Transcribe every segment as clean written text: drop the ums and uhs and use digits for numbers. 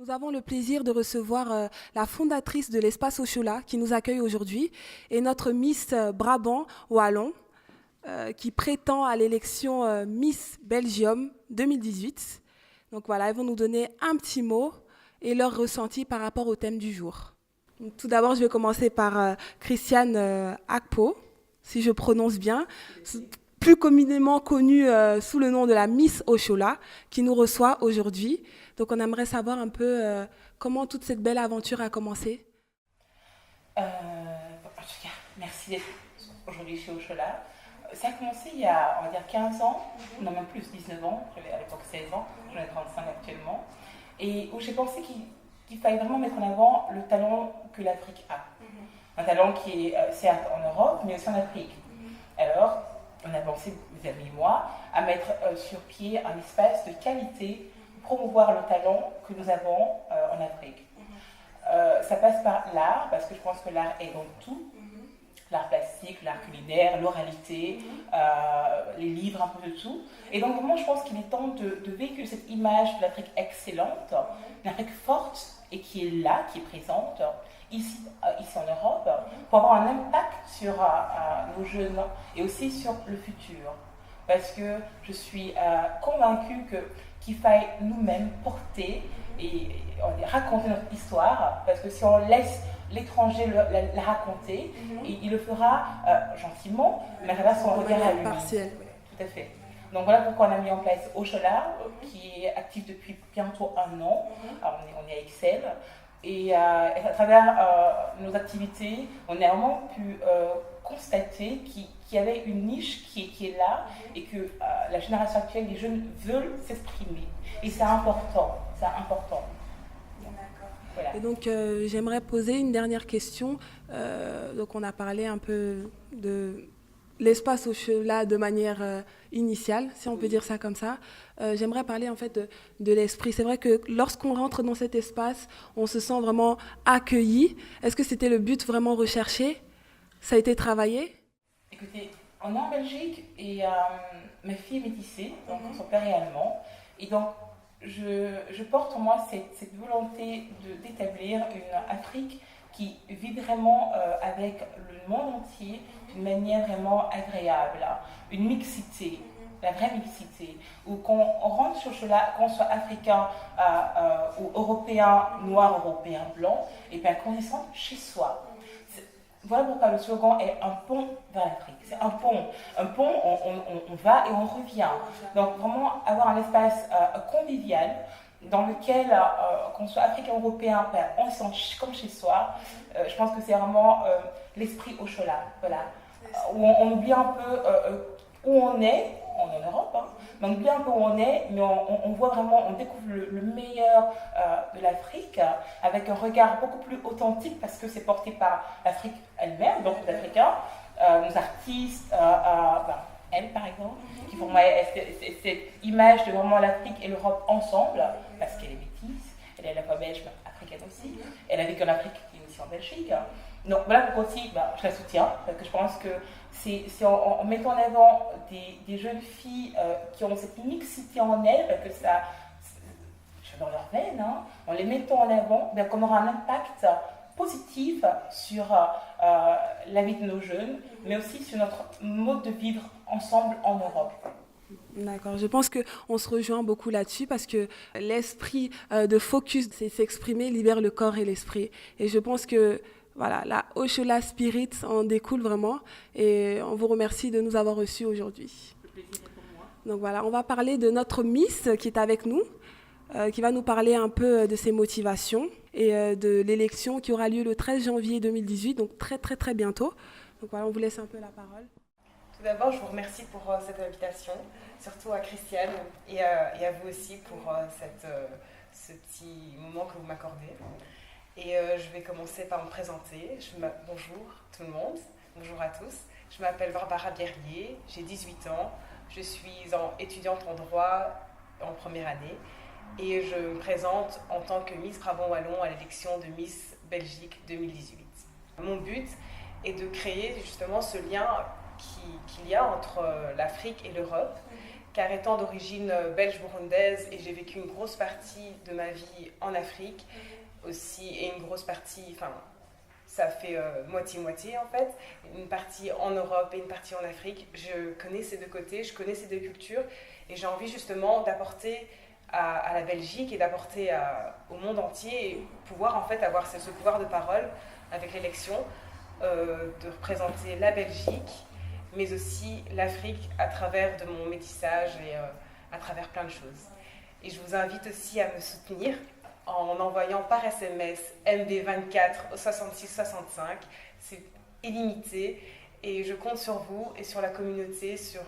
Nous avons le plaisir de recevoir la fondatrice de l'Espace Oshola qui nous accueille aujourd'hui et notre Miss Brabant Wallon qui prétend à l'élection Miss Belgium 2018. Donc voilà, elles vont nous donner un petit mot et leur ressenti par rapport au thème du jour. Donc, tout d'abord, je vais commencer par Christiane Akpo, si je prononce bien, plus communément connue sous le nom de la Miss Oshola, qui nous reçoit aujourd'hui. Donc on aimerait savoir un peu comment toute cette belle aventure a commencé. En tout cas, merci d'être aujourd'hui chez Oshola. Ça a commencé il y a, on va dire, 15 ans, non même plus, 19 ans, j'avais à l'époque 16 ans, j'en ai 35 actuellement, et où j'ai pensé qu'il fallait vraiment mettre en avant le talent que l'Afrique a. Un talent qui est certes en Europe, mais aussi en Afrique. Alors, on a pensé, mes amis et moi, à mettre sur pied un espace de qualité pour promouvoir le talent que nous avons en Afrique. Ça passe par l'art, parce que je pense que l'art est dans tout. L'art plastique, l'art culinaire, l'oralité, les livres, un peu de tout. Et donc vraiment, je pense qu'il est temps de véhiculer cette image de l'Afrique excellente, d'une Afrique forte et qui est là, qui est présente, ici en Europe, pour avoir un impact sur nos jeunes et aussi sur le futur. Parce que je suis convaincue qu'il faille nous-mêmes porter et raconter notre histoire, parce que si on laisse l'étranger la raconter, et il le fera gentiment, mais à travers son regard à lui. Partiel. Tout à fait. Donc voilà pourquoi on a mis en place Oshola, qui est actif depuis bientôt 1 an. Alors, on est à Excel. Et à travers nos activités, on a vraiment pu constater qu'il y avait une niche qui est là et que la génération actuelle, les jeunes veulent s'exprimer. Et c'est important, c'est important. Voilà. Et donc, j'aimerais poser une dernière question. Donc, on a parlé un peu de l'espace Oshola de manière initiale, si on peut dire ça comme ça. J'aimerais parler en fait de l'esprit. C'est vrai que lorsqu'on rentre dans cet espace, on se sent vraiment accueilli. Est-ce que c'était le but vraiment recherché? Ça a été travaillé? Écoutez, on est en Belgique et ma fille est métissée, donc son père est allemand. Et donc, je porte en moi cette volonté d'établir une Afrique qui vit vraiment avec le monde entier d'une manière vraiment agréable, une mixité, la vraie mixité, où quand on rentre sur cela, qu'on soit africain ou européen, noir, européen, blanc, et bien qu'on se sente chez soi. Voilà pourquoi le slogan est un pont vers l'Afrique. C'est un pont. Un pont, on va et on revient. Donc vraiment avoir un espace convivial dans lequel, qu'on soit africain ou européen, on se sent comme chez soi. Je pense que c'est vraiment l'esprit Oshola. Voilà. Où on oublie un peu où on est en Europe, hein, mais on oublie un peu où on est, mais on voit vraiment, on découvre le meilleur de l'Afrique avec un regard beaucoup plus authentique parce que c'est porté par l'Afrique elle-même, donc les Africains, nos artistes, elle par exemple, qui font cette image de vraiment l'Afrique et l'Europe ensemble, parce qu'elle est métisse, elle est à la fois belge, mais africaine aussi, elle a vécu en Afrique et aussi en Belgique. Donc voilà pourquoi aussi, je la soutiens, parce que je pense que c'est en mettant en avant des jeunes filles qui ont cette mixité en elles, parce que ça, c'est dans leur veine, hein, en les mettant en avant, qu'on aura un impact positif sur la vie de nos jeunes, mais aussi sur notre mode de vivre ensemble en Europe. D'accord, je pense qu'on se rejoint beaucoup là-dessus parce que l'esprit de focus, c'est s'exprimer, libère le corps et l'esprit. Et je pense que voilà, la Oshola Spirit en découle vraiment et on vous remercie de nous avoir reçus aujourd'hui. Le plaisir est pour moi. Donc voilà, on va parler de notre Miss qui est avec nous, qui va nous parler un peu de ses motivations et de l'élection qui aura lieu le 13 janvier 2018, donc très très très bientôt. Donc voilà, on vous laisse un peu la parole. Tout d'abord, je vous remercie pour cette invitation, surtout à Christiane et à vous aussi pour ce petit moment que vous m'accordez. Et je vais commencer par me présenter. Bonjour tout le monde, bonjour à tous. Je m'appelle Barbara Bierlier, j'ai 18 ans, je suis étudiante en droit en première année et je me présente en tant que Miss Brabant Wallon à l'élection de Miss Belgique 2018. Mon but est de créer justement ce lien qu'il y a entre l'Afrique et l'Europe, car étant d'origine belge-burundaise et j'ai vécu une grosse partie de ma vie en Afrique aussi, et une grosse partie, enfin ça fait moitié-moitié en fait, une partie en Europe et une partie en Afrique, je connais ces deux côtés, je connais ces deux cultures et j'ai envie justement d'apporter à la Belgique et d'apporter au monde entier et pouvoir en fait avoir ce pouvoir de parole avec l'élection, de représenter la Belgique mais aussi l'Afrique à travers de mon métissage et à travers plein de choses. Et je vous invite aussi à me soutenir en envoyant par SMS MB24 au 6665. C'est illimité et je compte sur vous et sur la communauté, sur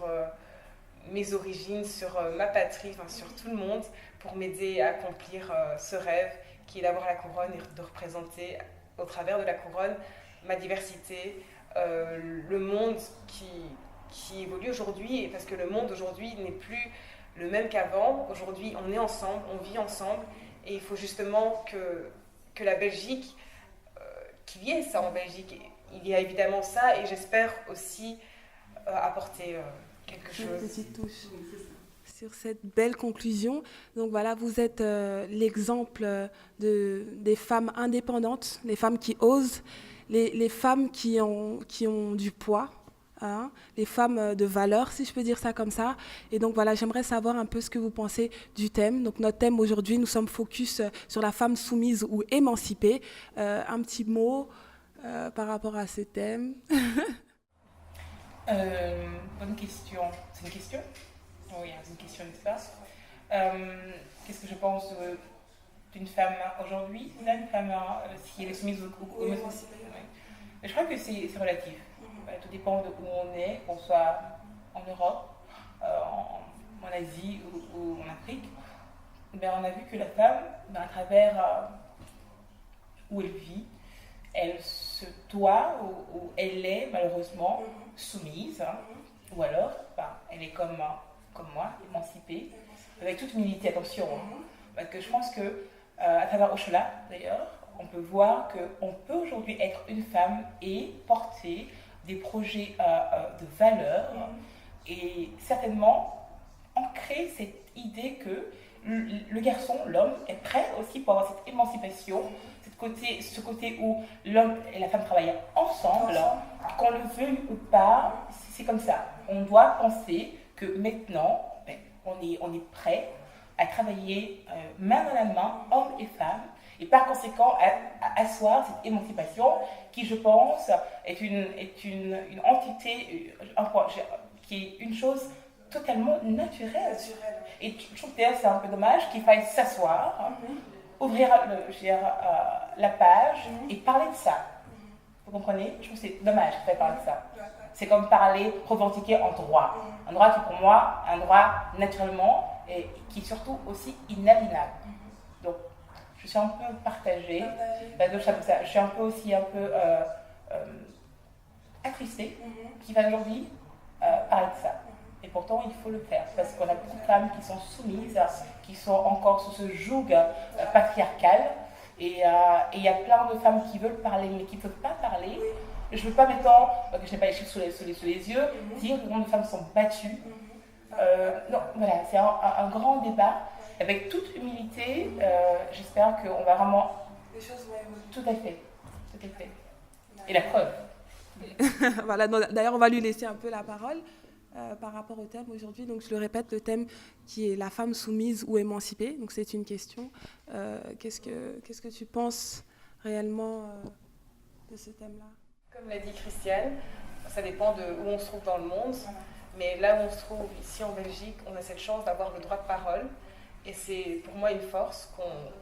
mes origines, sur ma patrie, enfin, sur tout le monde pour m'aider à accomplir ce rêve qui est d'avoir la couronne et de représenter au travers de la couronne ma diversité, le monde qui évolue aujourd'hui, parce que le monde aujourd'hui n'est plus le même qu'avant. Aujourd'hui, on est ensemble, on vit ensemble, et il faut justement que la Belgique, qu'il y ait ça en Belgique. Il y a évidemment ça, et j'espère aussi apporter quelque chose. Une petite touche sur cette belle conclusion. Donc voilà, vous êtes l'exemple des femmes indépendantes, les femmes qui osent, les femmes qui ont du poids, hein, les femmes de valeur, si je peux dire ça comme ça. Et donc voilà, j'aimerais savoir un peu ce que vous pensez du thème. Donc notre thème aujourd'hui, nous sommes focus sur la femme soumise ou émancipée. Un petit mot par rapport à ce thème. Bonne question. C'est une question? Oui, c'est une question d'espace. Qu'est-ce que je pense d'une femme aujourd'hui? D'une femme, si elle est soumise ou émancipée? Je crois que c'est relatif. Tout dépend de où on est, qu'on soit en Europe, en Asie ou en Afrique. On a vu que la femme, à travers où elle vit, elle se doit ou elle est malheureusement soumise, ou alors elle est comme moi, émancipée, avec toute humilité, attention, parce que je pense que à travers Oshola d'ailleurs, on peut voir qu'on peut aujourd'hui être une femme et porter des projets de valeur et certainement ancrer cette idée que le garçon, l'homme, est prêt aussi pour avoir cette émancipation, ce côté où l'homme et la femme travaillent ensemble, qu'on le veuille ou pas, c'est comme ça. On doit penser que maintenant, on est prêt à travailler main dans la main, hommes et femmes, et par conséquent à asseoir cette émancipation qui, je pense, est une entité, qui est une chose totalement naturelle. Et je trouve que c'est un peu dommage qu'il faille s'asseoir, ouvrir la page et parler de ça. Vous comprenez? Je trouve que c'est dommage qu'il faille parler de ça. C'est comme parler, revendiquer un droit. Un droit qui, pour moi, un droit naturellement et qui est surtout aussi inaliénable. Donc, je suis un peu partagée. Je suis un peu aussi attristée qu'il faille aujourd'hui parler de ça. Et pourtant, il faut le faire, parce qu'on a beaucoup de femmes qui sont soumises, qui sont encore sous ce joug patriarcal. Et il y a plein de femmes qui veulent parler, mais qui ne peuvent pas parler. Je ne veux pas, mettons, que je n'ai pas les chiffres sous les yeux, dire que nombre de femmes sont battues. Non, voilà, c'est un grand débat. Avec toute humilité, j'espère qu'on va vraiment... Les choses vont évoluer. Tout à fait. Et la preuve. Voilà, d'ailleurs, on va lui laisser un peu la parole par rapport au thème aujourd'hui. Donc, je le répète, le thème qui est la femme soumise ou émancipée. Donc, c'est une question. Qu'est-ce que tu penses réellement de ce thème-là? Comme l'a dit Christiane, ça dépend de où on se trouve dans le monde. Mais là où on se trouve, ici en Belgique, on a cette chance d'avoir le droit de parole. Et c'est pour moi une force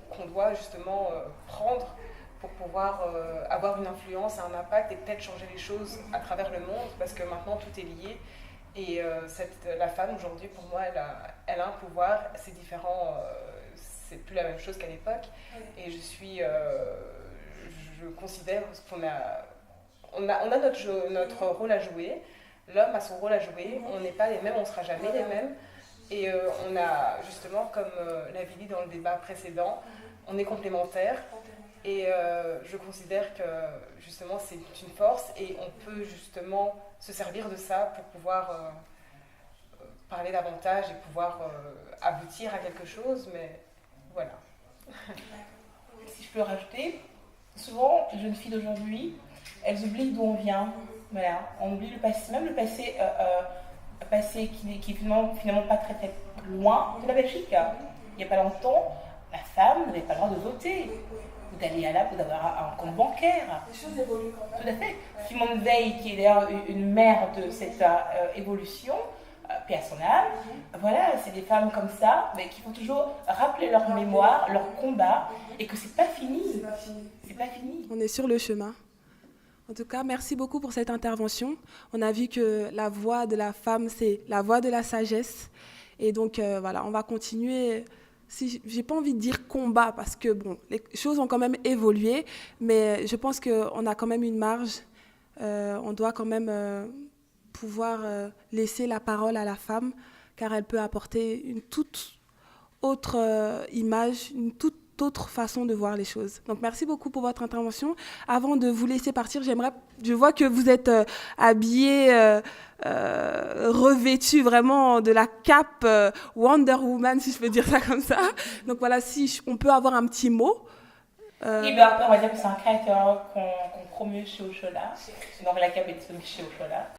qu'on doit justement prendre pour pouvoir avoir une influence, un impact et peut-être changer les choses à travers le monde, parce que maintenant tout est lié. Et la femme aujourd'hui, pour moi, elle a un pouvoir, c'est différent, c'est plus la même chose qu'à l'époque. Et je considère qu'on a notre rôle à jouer, l'homme a son rôle à jouer, on n'est pas les mêmes, on ne sera jamais les mêmes. Et on a justement, comme l'avait dit dans le débat précédent, on est complémentaires. Et je considère que justement c'est une force et on peut justement se servir de ça pour pouvoir parler davantage et pouvoir aboutir à quelque chose, mais voilà. Si je peux rajouter, souvent les jeunes filles d'aujourd'hui, elles oublient d'où on vient. Voilà, on oublie le passé, même le passé qui est finalement pas très très loin de la Belgique. Il n'y a pas longtemps, la femme n'avait pas le droit de voter, ou d'aller ou d'avoir un compte bancaire. Les choses évoluent quand même. Tout à fait. Simone Veil, qui est d'ailleurs une mère de cette évolution, paix à son âme, voilà, c'est des femmes comme ça, mais qui faut toujours rappeler leur mémoire, leur combat, et que c'est pas fini. C'est pas fini. C'est pas fini. On est sur le chemin. En tout cas, merci beaucoup pour cette intervention. On a vu que la voix de la femme, c'est la voix de la sagesse. Et donc, voilà, on va continuer. Si, j'ai pas envie de dire combat, parce que, bon, les choses ont quand même évolué, mais je pense qu'on a quand même une marge. On doit quand même pouvoir laisser la parole à la femme, car elle peut apporter une toute autre image, une toute autre façon de voir les choses. Donc, merci beaucoup pour votre intervention. Avant de vous laisser partir, je vois que vous êtes habillés, revêtus vraiment de la cape Wonder Woman, si je peux dire ça comme ça. Donc, voilà, si on peut avoir un petit mot. Et bien après, on va dire que c'est un créateur qu'on promeut chez Ochola. Donc, la cape est chez Ochola.